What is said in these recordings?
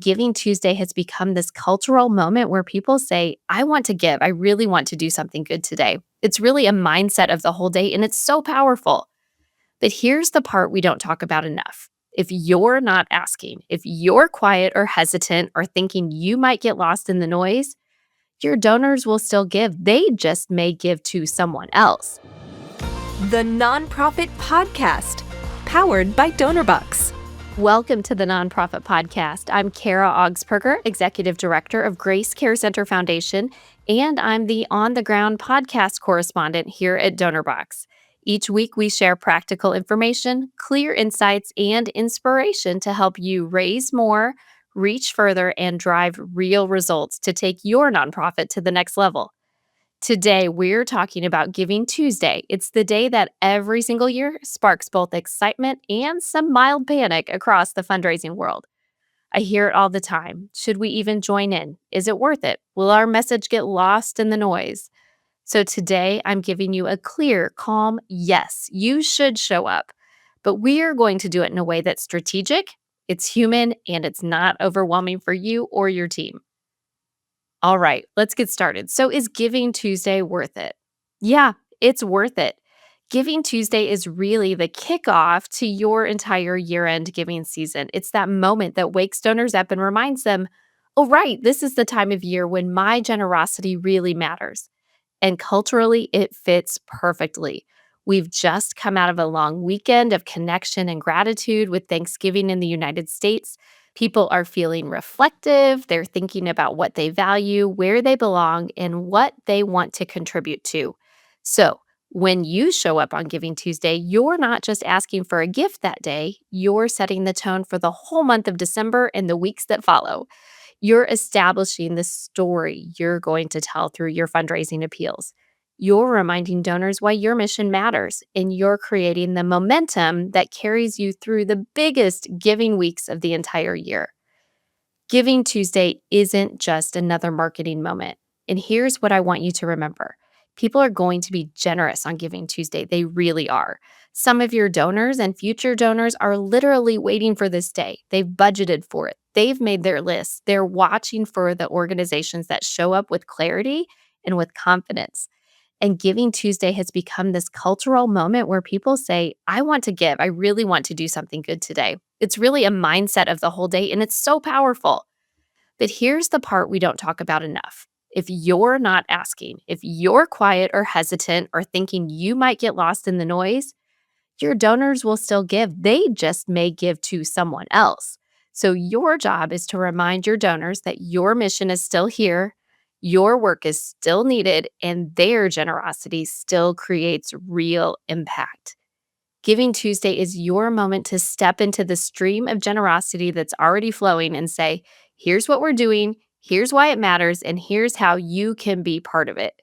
Giving Tuesday has become this cultural moment where people say, I want to give. I really want to do something good today. It's really a mindset of the whole day, and it's so powerful. But here's the part we don't talk about enough. If you're not asking, if you're quiet or hesitant or thinking you might get lost in the noise, your donors will still give. They just may give to someone else. The Nonprofit Podcast, powered by Donorbox. Welcome to the Nonprofit Podcast. I'm Cara Augspurger, Executive Director of Grace Care Center Foundation, and I'm the on-the-ground podcast correspondent here at Donorbox. Each week, we share practical information, clear insights, and inspiration to help you raise more, reach further, and drive real results to take your nonprofit to the next level. Today, we're talking about Giving Tuesday. It's the day that every single year sparks both excitement and some mild panic across the fundraising world. I hear it all the time. Should we even join in? Is it worth it? Will our message get lost in the noise? So today, I'm giving you a clear, calm yes, you should show up. But we are going to do it in a way that's strategic, it's human, and it's not overwhelming for you or your team. All right, let's get started. So is Giving Tuesday worth it? Yeah, it's worth it. Giving Tuesday is really the kickoff to your entire year-end giving season. It's that moment that wakes donors up and reminds them, oh, right, this is the time of year when my generosity really matters. And culturally, it fits perfectly. We've just come out of a long weekend of connection and gratitude with Thanksgiving in the United States. People are feeling reflective. They're thinking about what they value, where they belong, and what they want to contribute to. So, when you show up on Giving Tuesday, you're not just asking for a gift that day, you're setting the tone for the whole month of December and the weeks that follow. You're establishing the story you're going to tell through your fundraising appeals. You're reminding donors why your mission matters, and you're creating the momentum that carries you through the biggest giving weeks of the entire year. Giving Tuesday isn't just another marketing moment. And here's what I want you to remember. People are going to be generous on Giving Tuesday. They really are. Some of your donors and future donors are literally waiting for this day. They've budgeted for it. They've made their lists. They're watching for the organizations that show up with clarity and with confidence. And Giving Tuesday has become this cultural moment where people say, I want to give. I really want to do something good today. It's really a mindset of the whole day, and it's so powerful. But here's the part we don't talk about enough. If you're not asking, if you're quiet or hesitant or thinking you might get lost in the noise, your donors will still give. They just may give to someone else. So your job is to remind your donors that your mission is still here, your work is still needed, and their generosity still creates real impact. Giving Tuesday is your moment to step into the stream of generosity that's already flowing and say, here's what we're doing, here's why it matters, and here's how you can be part of it.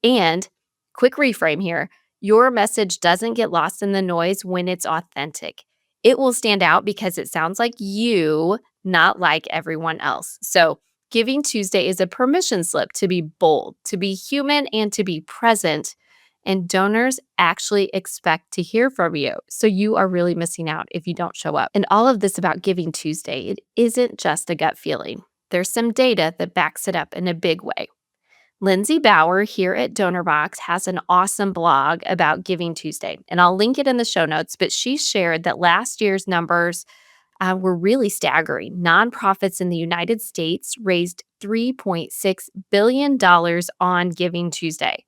And quick reframe here, your message doesn't get lost in the noise when it's authentic. It will stand out because it sounds like you, not like everyone else. So Giving Tuesday is a permission slip to be bold, to be human, and to be present. And donors actually expect to hear from you. So you are really missing out if you don't show up. And all of this about Giving Tuesday, it isn't just a gut feeling. There's some data that backs it up in a big way. Lindsay Bauer here at Donorbox has an awesome blog about Giving Tuesday, and I'll link it in the show notes, but she shared that last year's numbers were really staggering. Nonprofits in the United States raised $3.6 billion on Giving Tuesday.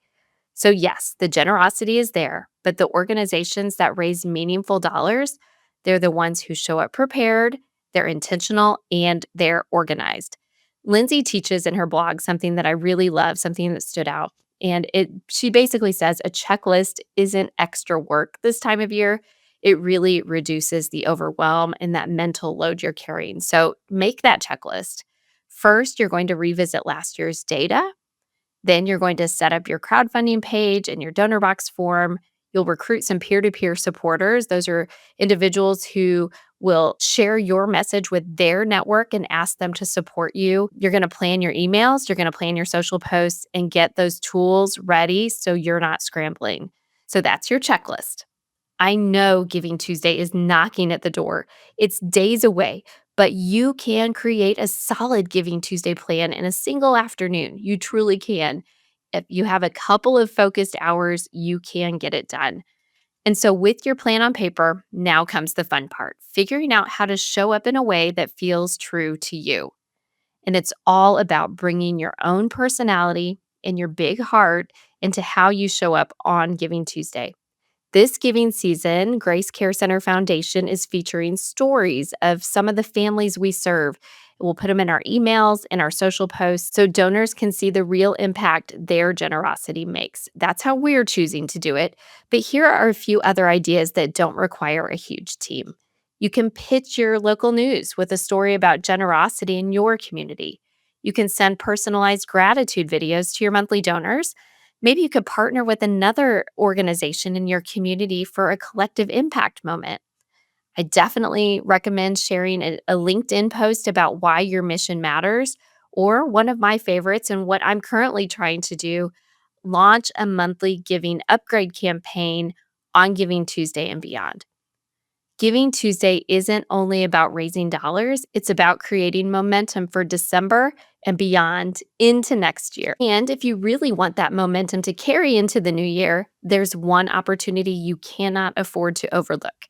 So yes, the generosity is there, but the organizations that raise meaningful dollars, they're the ones who show up prepared, they're intentional, and they're organized. Lindsay teaches in her blog something that I really love, something that stood out. And she basically says a checklist isn't extra work this time of year. It really reduces the overwhelm and that mental load you're carrying. So make that checklist. First, you're going to revisit last year's data. Then you're going to set up your crowdfunding page and your Donorbox form. You'll recruit some peer-to-peer supporters. Those are individuals who will share your message with their network and ask them to support you. You're going to plan your emails, you're going to plan your social posts, and get those tools ready so you're not scrambling. So that's your checklist. I know Giving Tuesday is knocking at the door. It's days away, But you can create a solid Giving Tuesday plan in a single afternoon. You truly can. If you have a couple of focused hours, you can get it done. And so, with your plan on paper, now comes the fun part, figuring out how to show up in a way that feels true to you. And it's all about bringing your own personality and your big heart into how you show up on Giving Tuesday. This giving season, Grace Care Center Foundation is featuring stories of some of the families we serve. We'll put them in our emails and our social posts so donors can see the real impact their generosity makes. That's how we're choosing to do it. But here are a few other ideas that don't require a huge team. You can pitch your local news with a story about generosity in your community. You can send personalized gratitude videos to your monthly donors. Maybe you could partner with another organization in your community for a collective impact moment. I definitely recommend sharing a LinkedIn post about why your mission matters. Or one of my favorites, and what I'm currently trying to do, launch a monthly giving upgrade campaign on Giving Tuesday and beyond. Giving Tuesday isn't only about raising dollars, it's about creating momentum for December and beyond into next year. And if you really want that momentum to carry into the new year, there's one opportunity you cannot afford to overlook.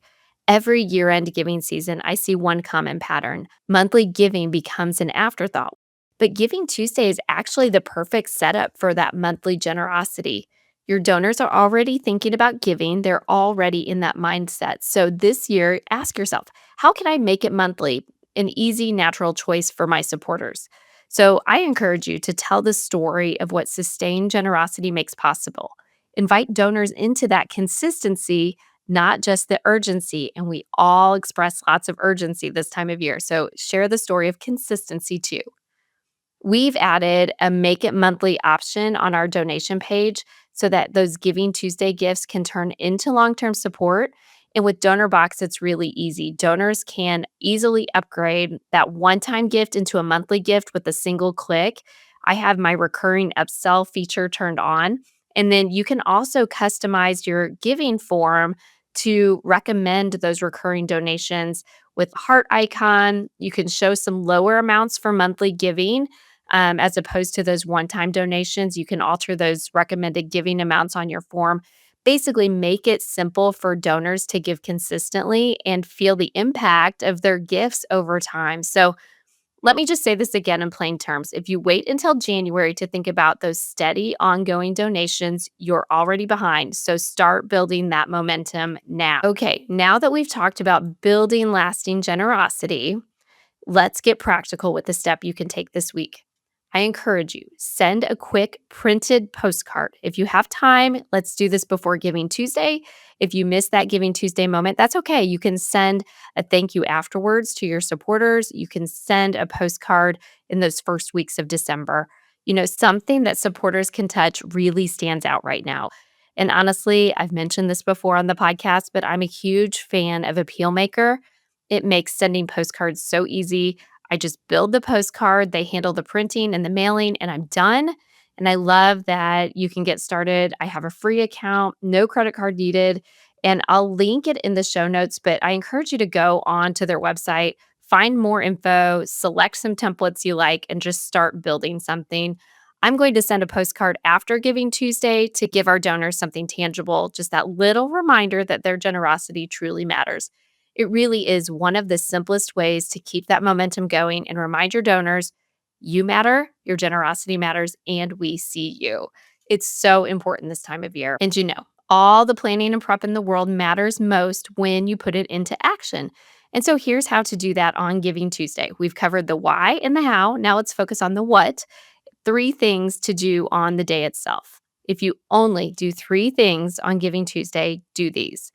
Every year end giving season, I see one common pattern. Monthly giving becomes an afterthought. But Giving Tuesday is actually the perfect setup for that monthly generosity. Your donors are already thinking about giving, they're already in that mindset. So this year, ask yourself, how can I make it monthly an easy, natural choice for my supporters? So I encourage you to tell the story of what sustained generosity makes possible. Invite donors into that consistency, not just the urgency. And we all express lots of urgency this time of year. So share the story of consistency too. We've added a make it monthly option on our donation page so that those Giving Tuesday gifts can turn into long term support. And with Donorbox, it's really easy. Donors can easily upgrade that one time gift into a monthly gift with a single click. I have my recurring upsell feature turned on. And then you can also customize your giving form to recommend those recurring donations with heart icon. You can show some lower amounts for monthly giving as opposed to those one time donations. You can alter those recommended giving amounts on your form. Basically, make it simple for donors to give consistently and feel the impact of their gifts over time. So, let me just say this again in plain terms. If you wait until January to think about those steady, ongoing donations, you're already behind. So, start building that momentum now. Okay, now that we've talked about building lasting generosity, let's get practical with the step you can take this week. I encourage you, send a quick printed postcard. If you have time, let's do this before Giving Tuesday. If you miss that Giving Tuesday moment, that's okay. You can send a thank you afterwards to your supporters. You can send a postcard in those first weeks of December. Something that supporters can touch really stands out right now. And honestly, I've mentioned this before on the podcast, but I'm a huge fan of Appeal Maker. It makes sending postcards so easy. I just build the postcard, they handle the printing and the mailing, and I'm done. And I love that you can get started. I have a free account, no credit card needed, and I'll link it in the show notes. But I encourage you to go on to their website, find more info, select some templates you like, and just start building something. I'm going to send a postcard after Giving Tuesday to give our donors something tangible, just that little reminder that their generosity truly matters. It really is one of the simplest ways to keep that momentum going and remind your donors you matter, your generosity matters, and we see you. It's so important this time of year. And all the planning and prep in the world matters most when you put it into action. And so here's how to do that on Giving Tuesday. We've covered the why and the how. Now let's focus on the what. 3 things to do on the day itself. If you only do 3 things on Giving Tuesday, do these.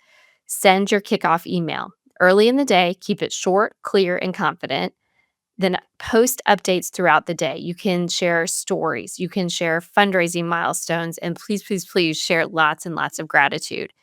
Send your kickoff email. Early in the day, keep it short, clear, and confident. Then post updates throughout the day. You can share stories, you can share fundraising milestones, and please, please, please share lots and lots of gratitude.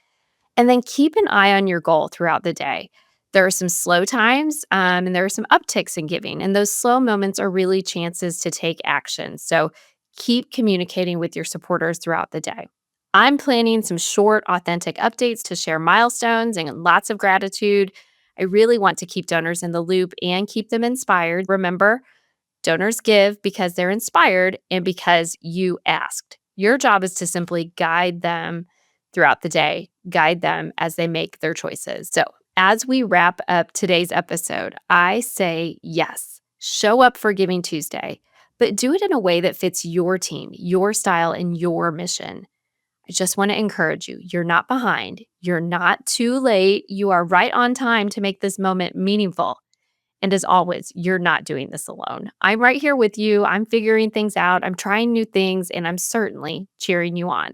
And then keep an eye on your goal throughout the day. There are some slow times and there are some upticks in giving, and those slow moments are really chances to take action. So keep communicating with your supporters throughout the day. I'm planning some short, authentic updates to share milestones and lots of gratitude. I really want to keep donors in the loop and keep them inspired. Remember, donors give because they're inspired and because you asked. Your job is to simply guide them throughout the day, guide them as they make their choices. So, as we wrap up today's episode, I say yes, show up for Giving Tuesday, but do it in a way that fits your team, your style, and your mission. I just want to encourage you. You're not behind. You're not too late. You are right on time to make this moment meaningful. And as always, you're not doing this alone. I'm right here with you. I'm figuring things out. I'm trying new things, and I'm certainly cheering you on.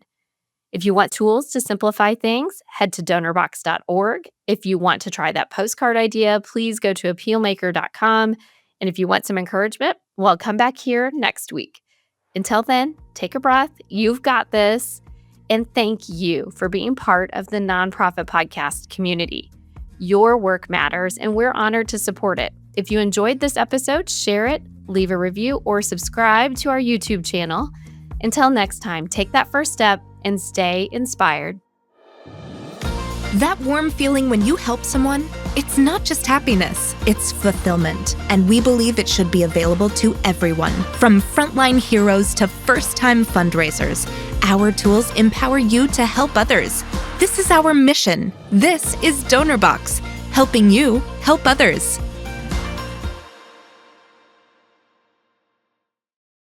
If you want tools to simplify things, head to donorbox.org. If you want to try that postcard idea, please go to appealmaker.com. And if you want some encouragement, well, come back here next week. Until then, take a breath. You've got this. And thank you for being part of the nonprofit podcast community. Your work matters, and we're honored to support it. If you enjoyed this episode, share it, leave a review, or subscribe to our YouTube channel. Until next time, take that first step and stay inspired. That warm feeling when you help someone, it's not just happiness, it's fulfillment. And we believe it should be available to everyone, from frontline heroes to first-time fundraisers. Our tools empower you to help others. This is our mission. This is Donorbox, helping you help others.